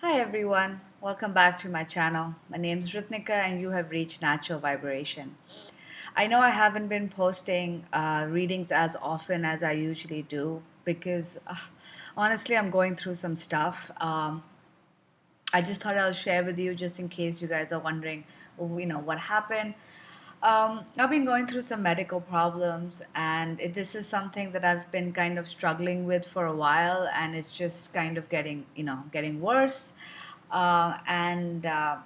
Hi everyone, welcome back to my channel. My name is Rithnika and you have reached Natural Vibration. I know I haven't been posting readings as often as I usually do because honestly I'm going through some stuff. I just thought I'll share with you just in case you guys are wondering, what happened. I've been going through some medical problems, and this is something that I've been kind of struggling with for a while, and it's just kind of getting worse. And I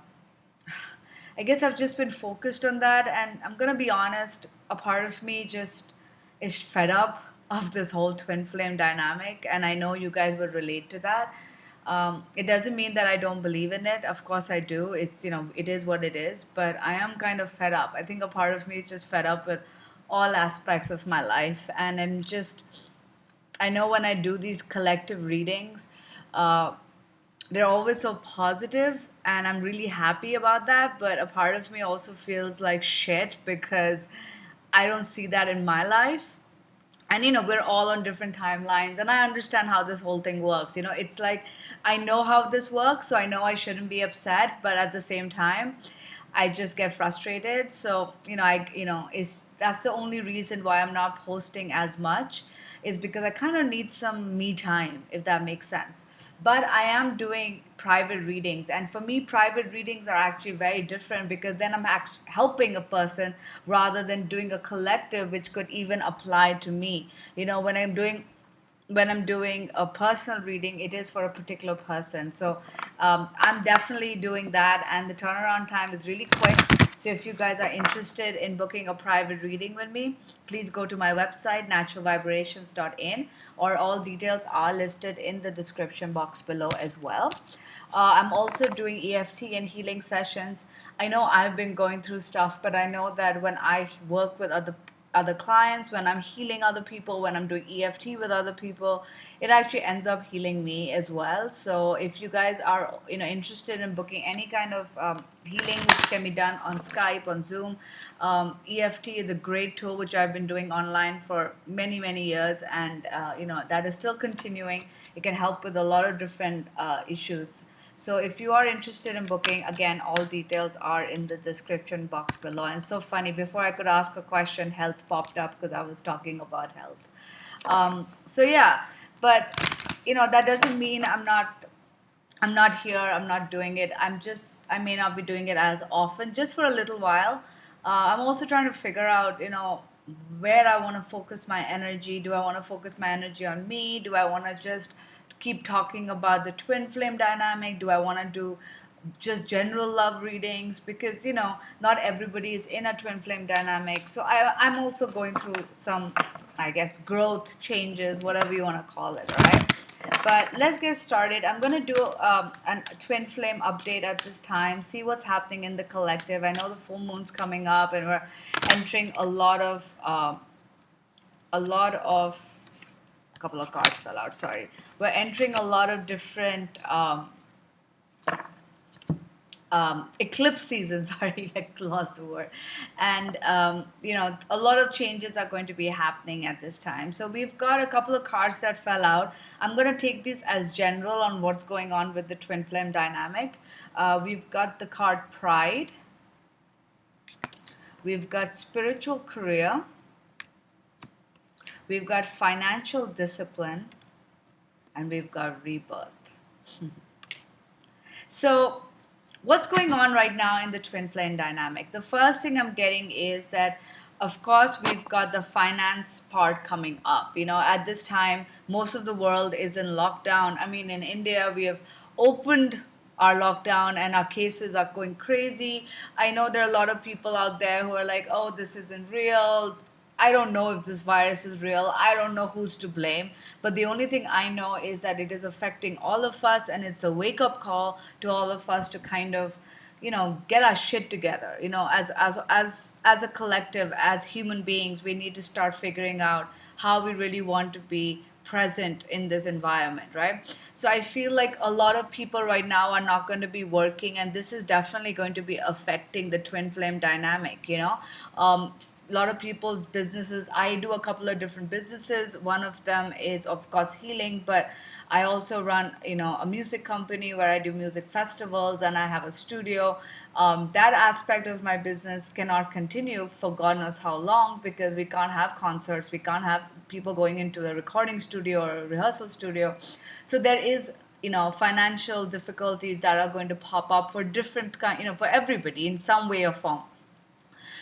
guess I've just been focused on that, and I'm gonna be honest. A part of me just is fed up of this whole twin flame dynamic, and I know you guys would relate to that. It doesn't mean that I don't believe in it. Of course, I do. It is what it is. But I am kind of fed up. I think a part of me is just fed up with all aspects of my life, and I know when I do these collective readings, uh, they're always so positive and I'm really happy about that, but a part of me also feels like shit because I don't see that in my life. And we're all on different timelines, and I understand how this whole thing works. It's like I know how this works, so I know I shouldn't be upset, but at the same time I just get frustrated. So it's that's the only reason why I'm not posting as much, is because I kind of need some me time, if that makes sense. But I am doing private readings, and for me private readings are actually very different because then I'm actually helping a person rather than doing a collective which could even apply to me. When I'm doing a personal reading, it is for a particular person. So I'm definitely doing that, and the turnaround time is really quick. So if you guys are interested in booking a private reading with me, please go to my website, naturalvibrations.in, or all details are listed in the description box below as well. I'm also doing EFT and healing sessions. I know I've been going through stuff, but I know that when I work with other clients, when I'm healing other people, when I'm doing EFT with other people, it actually ends up healing me as well. So if you guys are interested in booking any kind of healing which can be done on Skype, on Zoom, EFT is a great tool which I've been doing online for many years, and that is still continuing. It can help with a lot of different issues. So if you are interested in booking, again, all details are in the description box below. And it's so funny, before I could ask a question, health popped up because I was talking about health. So yeah, but that doesn't mean I'm not here, I'm not doing it. I may not be doing it as often, just for a little while. I'm also trying to figure out, where I want to focus my energy. Do I want to focus my energy on me? Do I want to just keep talking about the twin flame dynamic? Do I want to do just general love readings? Because, not everybody is in a twin flame dynamic. So I'm also going through some, I guess, growth changes, whatever you want to call it, all right? But let's get started. I'm going to do a twin flame update at this time, see what's happening in the collective. I know the full moon's coming up, and we're entering a lot of a couple of cards fell out, sorry. We're entering a lot of different eclipse season. Sorry, I lost the word. And a lot of changes are going to be happening at this time. So we've got a couple of cards that fell out. I'm going to take these as general on what's going on with the twin flame dynamic. We've got the card Pride, we've got Spiritual Career, we've got Financial Discipline, and we've got Rebirth. So what's going on right now in the twin flame dynamic? The first thing I'm getting is that, of course, we've got the finance part coming up. At this time, most of the world is in lockdown. I mean, in India, we have opened our lockdown and our cases are going crazy. I know there are a lot of people out there who are like, oh, this isn't real. I don't know if this virus is real. I don't know who's to blame. But the only thing I know is that it is affecting all of us, and it's a wake up call to all of us to kind of, get our shit together. As a collective, as human beings, we need to start figuring out how we really want to be present in this environment, right? So I feel like a lot of people right now are not going to be working, and this is definitely going to be affecting the twin flame dynamic. a lot of people's businesses. I do a couple of different businesses. One of them is, of course, healing, but I also run, a music company where I do music festivals, and I have a studio. That aspect of my business cannot continue for God knows how long, because we can't have concerts, we can't have people going into a recording studio or a rehearsal studio. So there is, financial difficulties that are going to pop up for different kind, for everybody in some way or form.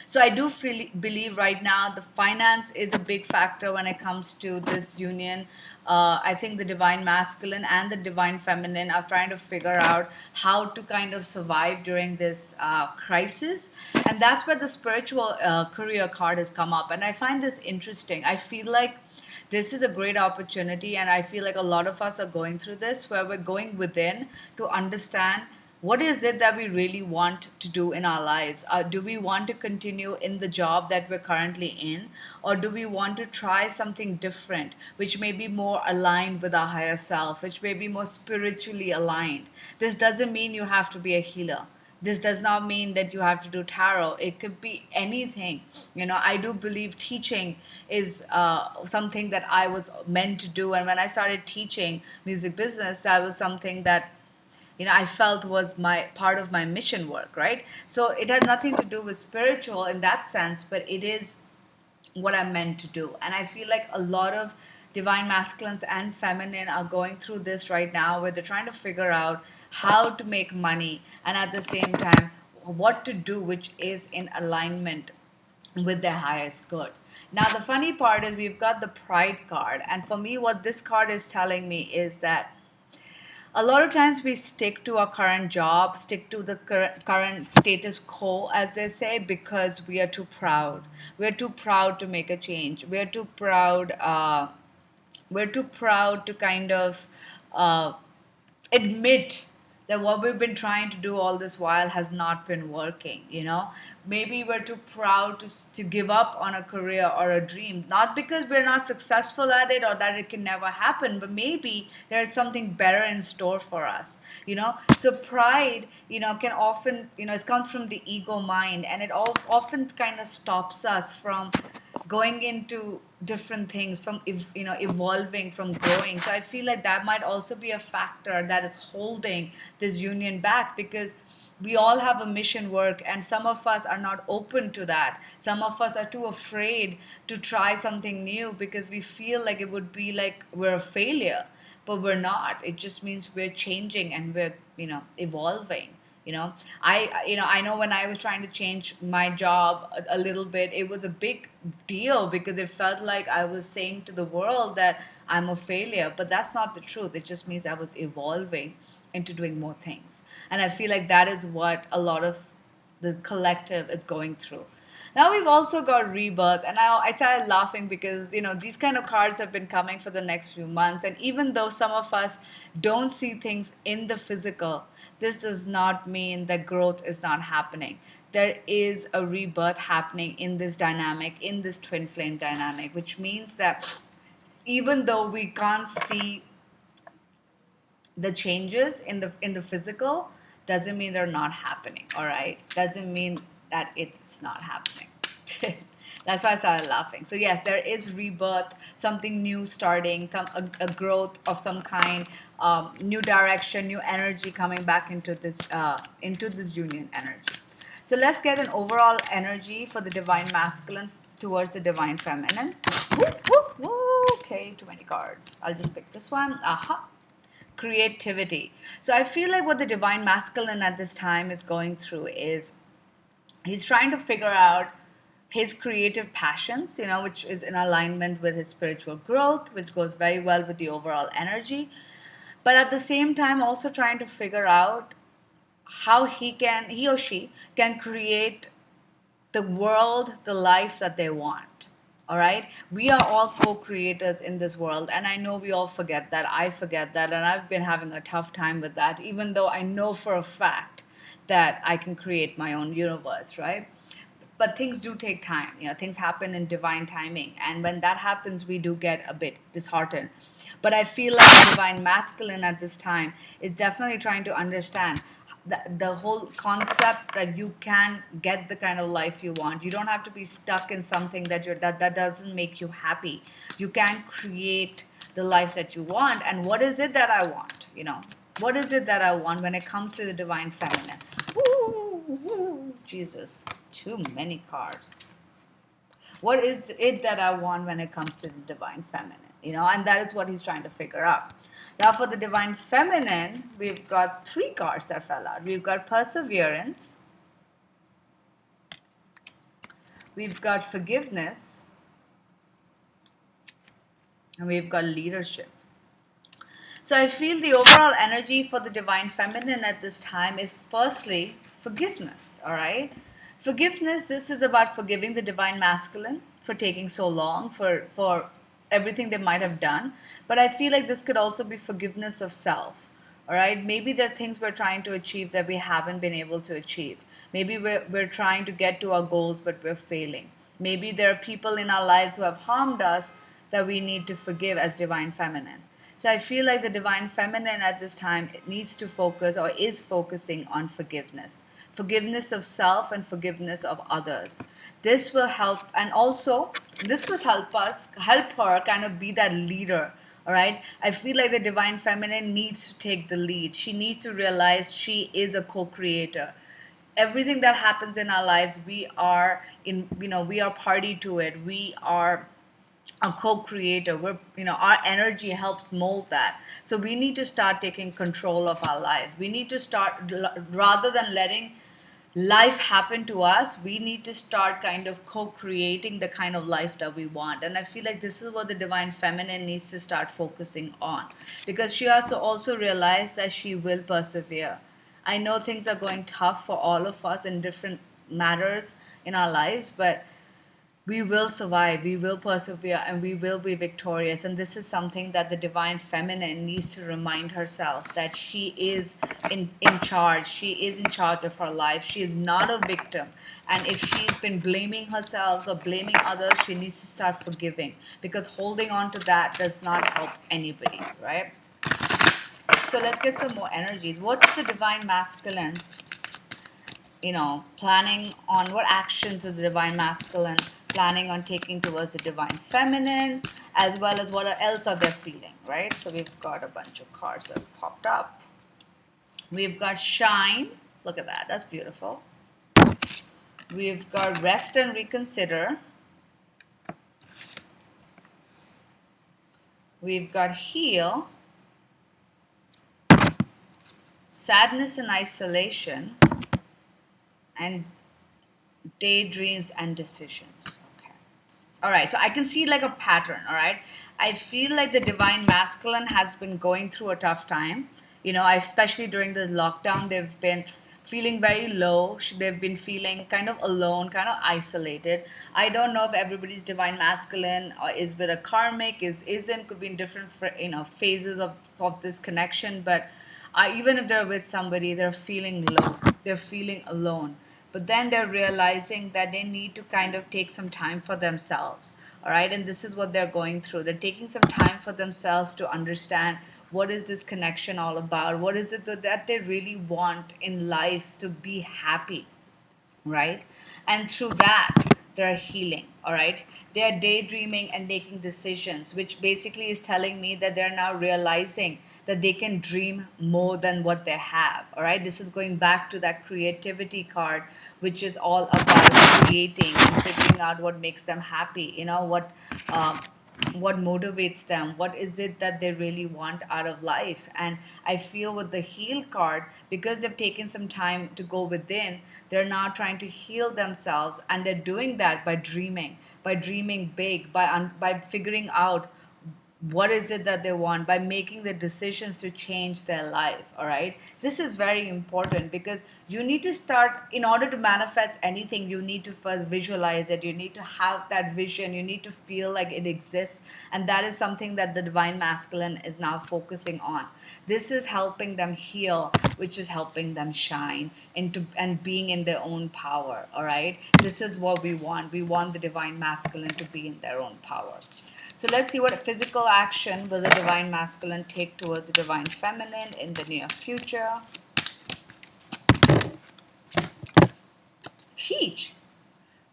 So I do believe right now the finance is a big factor when it comes to this union. I think the divine masculine and the divine feminine are trying to figure out how to kind of survive during this crisis. And that's where the spiritual career card has come up. And I find this interesting. I feel like this is a great opportunity, and I feel like a lot of us are going through this, where we're going within to understand what is it that we really want to do in our lives. Do we want to continue in the job that we're currently in, or do we want to try something different, which may be more aligned with our higher self, which may be more spiritually aligned? This doesn't mean you have to be a healer. This does not mean that you have to do tarot. It could be anything. I do believe teaching is something that I was meant to do. And when I started teaching music business, that was something that I felt was my part of my mission work, right? So it has nothing to do with spiritual in that sense, but it is what I'm meant to do. And I feel like a lot of divine masculines and feminine are going through this right now, where they're trying to figure out how to make money, and at the same time what to do which is in alignment with their highest good. Now the funny part is we've got the pride card, and for me what this card is telling me is that a lot of times we stick to our current job, stick to the current status quo, as they say, because we are too proud. We're too proud to make a change. We're too proud to kind of uh, admit that what we've been trying to do all this while has not been working. Maybe we're too proud to give up on a career or a dream, not because we're not successful at it or that it can never happen, but maybe there's something better in store for us. So pride, can often, it comes from the ego mind, and it often kind of stops us from going into different things, from evolving, from growing. So I feel like that might also be a factor that is holding this union back, because we all have a mission work, and some of us are not open to that. Some of us are too afraid to try something new because we feel like it would be like we're a failure, but we're not. It just means we're changing and we're evolving. I know when I was trying to change my job a little bit, it was a big deal because it felt like I was saying to the world that I'm a failure, but that's not the truth. It just means I was evolving into doing more things. And I feel like that is what a lot of the collective is going through. Now we've also got rebirth, and I started laughing because these kind of cards have been coming for the next few months, and even though some of us don't see things in the physical, this does not mean that growth is not happening. There is a rebirth happening in this dynamic, in this twin flame dynamic, which means that even though we can't see the changes in the physical, doesn't mean they're not happening. All right, doesn't mean that it's not happening. That's why I started laughing. So yes, there is rebirth, something new starting, a growth of some kind, new direction, new energy coming back into this union energy. So let's get an overall energy for the divine masculine towards the divine feminine. Woo, woo, woo. Okay, too many cards. I'll just pick this one. Aha. Creativity. So I feel like what the divine masculine at this time is going through is he's trying to figure out his creative passions, which is in alignment with his spiritual growth, which goes very well with the overall energy. But at the same time, also trying to figure out how he or she can create the world, the life that they want. All right. We are all co-creators in this world. And I know we all forget that. I forget that. And I've been having a tough time with that, even though I know for a fact that I can create my own universe, right? But things do take time. Things happen in divine timing. And when that happens, we do get a bit disheartened. But I feel like the divine masculine at this time is definitely trying to understand the whole concept that you can get the kind of life you want. You don't have to be stuck in something that doesn't make you happy. You can create the life that you want. And what is it that I want? What is it that I want when it comes to the divine feminine? Woo, Jesus, too many cards. What is it that I want when it comes to the divine feminine? And that is what he's trying to figure out. Now, for the divine feminine, we've got 3 cards that fell out. We've got perseverance, we've got forgiveness, and we've got leadership. So I feel the overall energy for the divine feminine at this time is firstly forgiveness, all right? Forgiveness, this is about forgiving the divine masculine for taking so long, for everything they might have done. But I feel like this could also be forgiveness of self, all right? Maybe there are things we're trying to achieve that we haven't been able to achieve. Maybe we're trying to get to our goals, but we're failing. Maybe there are people in our lives who have harmed us that we need to forgive as divine feminine. So I feel like the divine feminine at this time needs to focus or is focusing on forgiveness. Forgiveness of self and forgiveness of others. This will help, and also this will help her kind of be that leader. All right. I feel like the divine feminine needs to take the lead. She needs to realize she is a co-creator. Everything that happens in our lives, we are party to it. We are a co-creator. Our energy helps mold that. So we need to start taking control of our lives. We need to start, rather than letting life happen to us, we need to start kind of co-creating the kind of life that we want. And I feel like this is what the divine feminine needs to start focusing on, because she has to also realize that she will persevere. I know things are going tough for all of us in different matters in our lives, but we will survive, we will persevere, and we will be victorious. And this is something that the divine feminine needs to remind herself, that she is in charge. She is in charge of her life. She is not a victim. And if she's been blaming herself or blaming others, she needs to start forgiving, because holding on to that does not help anybody, right? So let's get some more energies. What's the divine masculine planning on? What actions is the divine masculine planning on taking towards the divine feminine, as well as what else are they feeling, right? So we've got a bunch of cards that popped up. We've got shine. Look at that. That's beautiful. We've got rest and reconsider. We've got heal. Sadness and isolation. And daydreams and decisions. Okay. All right. So I can see like a pattern. All right. I feel like the divine masculine has been going through a tough time. Especially during the lockdown, they've been feeling very low. They've been feeling kind of alone, kind of isolated. I don't know if everybody's divine masculine is with a karmic, isn't, could be in different phases of this connection. But even if they're with somebody, they're feeling low. They're feeling alone. But then they're realizing that they need to kind of take some time for themselves. All right. And this is what they're going through. They're taking some time for themselves to understand, what is this connection all about? What is it that they really want in life to be happy? Right? And through that, they're healing. All right. They are daydreaming and making decisions, which basically is telling me that they're now realizing that they can dream more than what they have. All right. This is going back to that creativity card, which is all about creating and figuring out what makes them happy. What motivates them, what is it that they really want out of life. And I feel with the heal card, because they've taken some time to go within, they're now trying to heal themselves, and they're doing that by dreaming big, by figuring out what is it that they want, by making the decisions to change their life. All right, this is very important, because you need to start, in order to manifest anything, you need to first visualize it. You need to have that vision. You need to feel like it exists. And that is something that the divine masculine is now focusing on. This is helping them heal, which is helping them shine into and being in their own power. All right, this is what we want. We want the divine masculine to be in their own power. So let's see what physical action will the divine masculine take towards the divine feminine in the near future. Teach.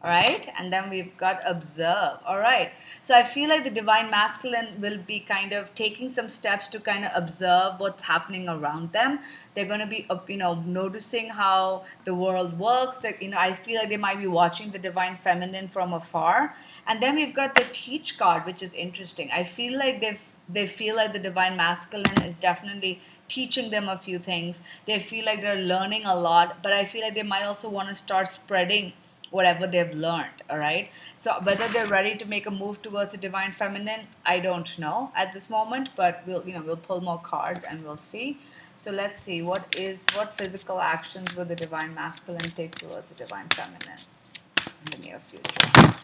All right, and then we've got observe. All right, so I feel like the divine masculine will be kind of taking some steps to kind of observe what's happening around them. They're going to be noticing how the world works. That I feel like they might be watching the divine feminine from afar. And then we've got the teach card, which is interesting. I feel like they feel like the divine masculine is definitely teaching them a few things. They feel like they're learning a lot, but I feel like they might also want to start spreading whatever they've learned. All right, so whether they're ready to make a move towards the divine feminine, I don't know at this moment, but we'll pull more cards and we'll see. So let's see what physical actions will the divine masculine take towards the divine feminine in the near future.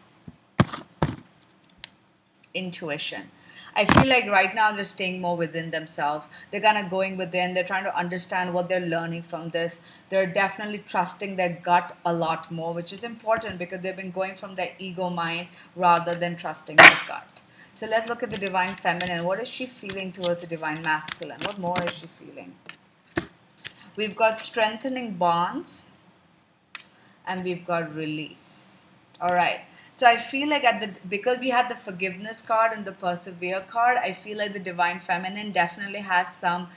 Intuition. I feel like right now they're staying more within themselves. They're kind of going within. They're trying to understand what they're learning from this. They're definitely trusting their gut a lot more, which is important because they've been going from their ego mind rather than trusting their gut. So let's look at the divine feminine. What is she feeling towards the divine masculine? What more is she feeling? We've got strengthening bonds and we've got release. All right. So I feel like because we had the forgiveness card and the persevere card, I feel like the divine feminine definitely has some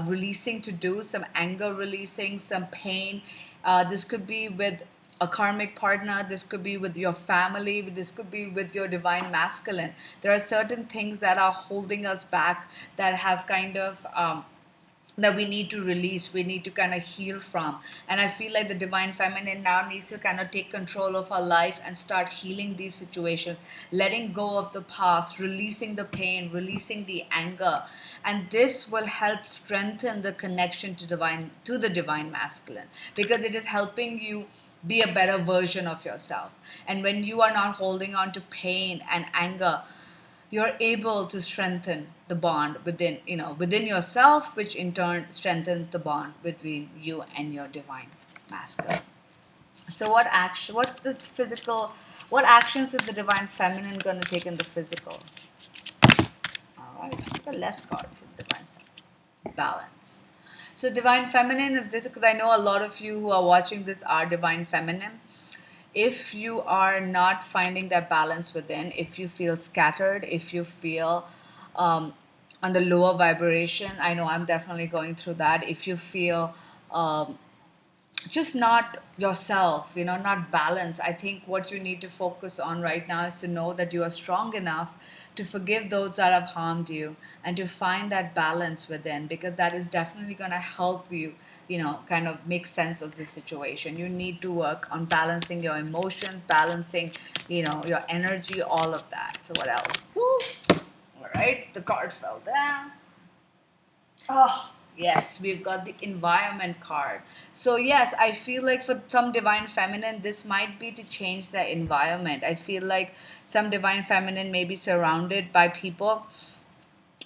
releasing to do, some anger releasing, some pain. This could be with a karmic partner, this could be with your family, this could be with your divine masculine. There are certain things that are holding us back, that have kind of that we need to release, we need to kind of heal from. And I feel like the divine feminine now needs to kind of take control of her life and start healing these situations, letting go of the past, releasing the pain, releasing the anger. And this will help strengthen the connection to the divine masculine, because it is helping you be a better version of yourself. And when you are not holding on to pain and anger, you're able to strengthen the bond within yourself, which in turn strengthens the bond between you and your divine masculine. So what actions is the divine feminine going to take in the physical? All right, the less cards in divine balance. So divine feminine, if this, because I know a lot of you who are watching this are divine feminine. If you are not finding that balance within, if you feel scattered, if you feel on the lower vibration, I know I'm definitely going through that. If you feel just not yourself, not balanced, I think what you need to focus on right now is to know that you are strong enough to forgive those that have harmed you and to find that balance within, because that is definitely going to help you, kind of make sense of the situation. You need to work on balancing your emotions, balancing, your energy, all of that. So what else? Woo! All right, the card fell down. Oh, yes, we've got the environment card. So, yes, I feel like for some divine feminine, this might be to change their environment. I feel like some divine feminine may be surrounded by people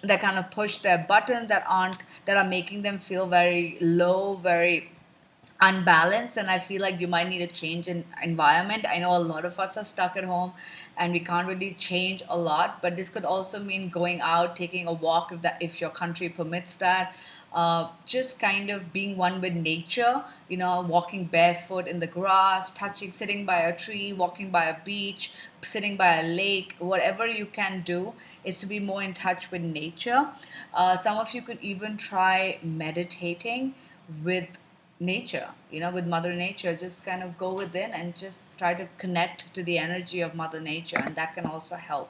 that kind of push their buttons, that are making them feel very low, very unbalanced. And I feel like you might need a change in environment. I know a lot of us are stuck at home and we can't really change a lot, but this could also mean going out, taking a walk if your country permits that. Just kind of being one with nature, walking barefoot in the grass, sitting by a tree, walking by a beach, sitting by a lake. Whatever you can do is to be more in touch with nature. Some of you could even try meditating with nature, with Mother Nature. Just kind of go within and just try to connect to the energy of Mother Nature, and that can also help.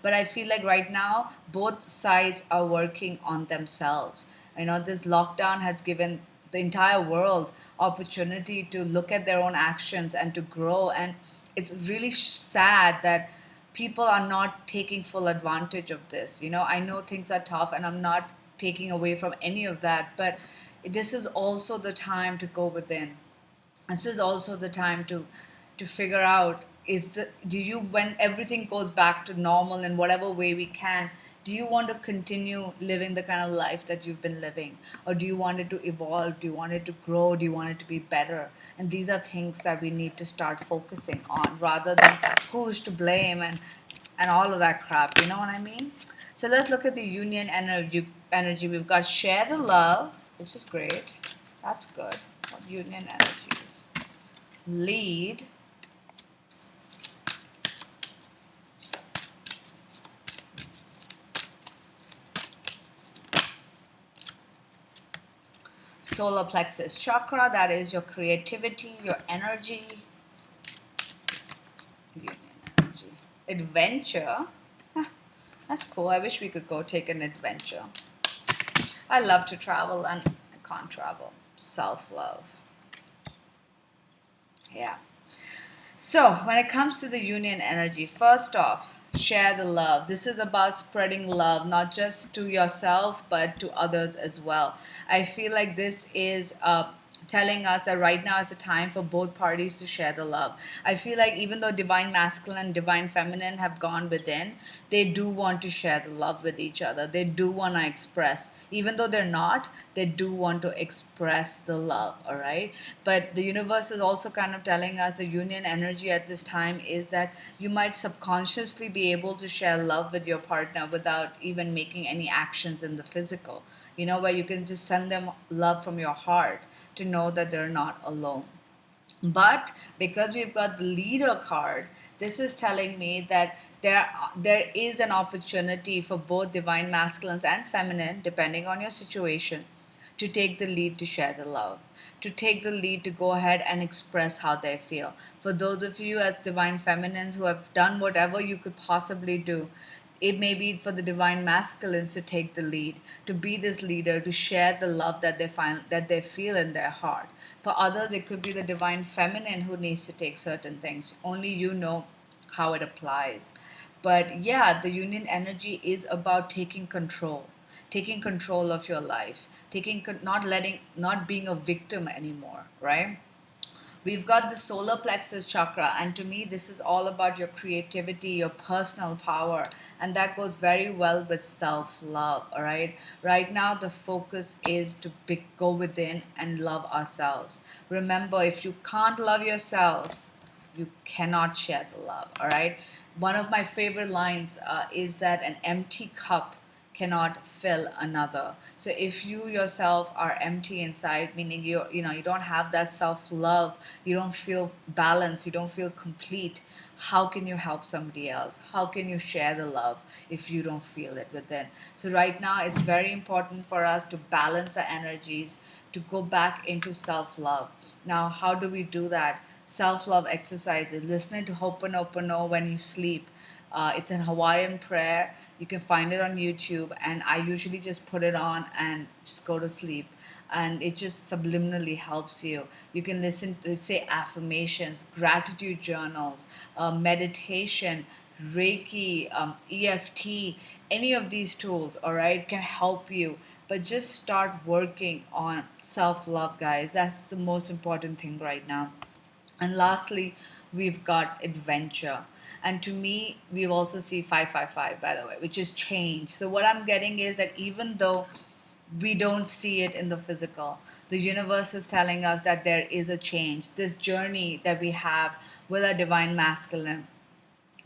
But I feel like right now both sides are working on themselves. This lockdown has given the entire world opportunity to look at their own actions and to grow, and it's really sad that people are not taking full advantage of this. I know things are tough and I'm not taking away from any of that, but this is also the time to go within. This is also the time to figure out, when everything goes back to normal in whatever way we can, do you want to continue living the kind of life that you've been living, or do you want it to evolve, do you want it to grow, do you want it to be better? And these are things that we need to start focusing on, rather than who's to blame and all of that crap. You know what I mean? So let's look at the union energy. We've got share the love, which is great. That's good. What union energies? Lead. Solar plexus chakra, that is your creativity, your energy. Union energy. Adventure. Huh, that's cool. I wish we could go take an adventure. I love to travel and I can't travel. Self-love. Yeah. So, when it comes to the union energy, first off, share the love. This is about spreading love, not just to yourself, but to others as well. I feel like this is telling us that right now is a time for both parties to share the love. I feel like even though divine masculine and divine feminine have gone within, they do want to share the love with each other. They do want to express, even though they're not, they do want to express the love, all right? But the universe is also kind of telling us the union energy at this time is that you might subconsciously be able to share love with your partner without even making any actions in the physical, you know, where you can just send them love from your heart to know that they're not alone. But because we've got the leader card, this is telling me that there is an opportunity for both divine masculines and feminine, depending on your situation, to take the lead to share the love, to take the lead to go ahead and express how they feel. For those of you as divine feminines who have done whatever you could possibly do, it may be for the divine masculines to take the lead, to be this leader, to share the love that they find, that they feel in their heart. For others, it could be the divine feminine who needs to take certain things. Only you know how it applies. But yeah, the union energy is about taking control of your life, not being a victim anymore, right? We've got the solar plexus chakra, and to me, this is all about your creativity, your personal power, and that goes very well with self love. All right, right now, the focus is to go within and love ourselves. Remember, if you can't love yourselves, you cannot share the love. All right, one of my favorite lines is that an empty cup cannot fill another. So if you yourself are empty inside, meaning you don't have that self-love, you don't feel balanced, you don't feel complete, how can you help somebody else? How can you share the love if you don't feel it within? So right now it's very important for us to balance the energies, to go back into self-love. Now, how do we do that? Self-love exercises, listening to Ho'oponopono when you sleep. It's an Hawaiian prayer. You can find it on YouTube, and I usually just put it on and just go to sleep. And it just subliminally helps you. You can listen to, say, affirmations, gratitude journals, meditation, Reiki, EFT, any of these tools, all right, can help you. But just start working on self love, guys. That's the most important thing right now. And lastly, we've got adventure. And to me, we've also see 555, by the way, which is change. So what I'm getting is that even though we don't see it in the physical, the universe is telling us that there is a change. This journey that we have with our divine masculine,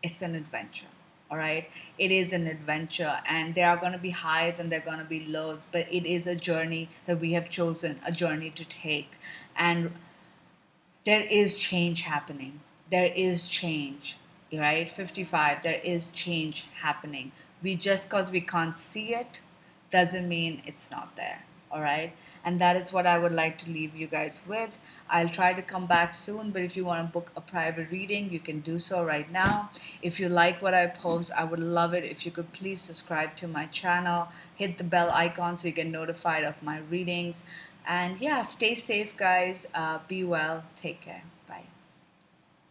it's an adventure. All right, it is an adventure, and there are going to be highs and there are going to be lows, but it is a journey that we have chosen, a journey to take. And there is change happening. There is change, right? 55, there is change happening. We just because we can't see it doesn't mean it's not there. All right. And that is what I would like to leave you guys with. I'll try to come back soon, but if you want to book a private reading, you can do so right now. If you like what I post, I would love it if you could please subscribe to my channel, hit the bell icon so you get notified of my readings. And yeah, stay safe, guys. Be well. Take care. Bye.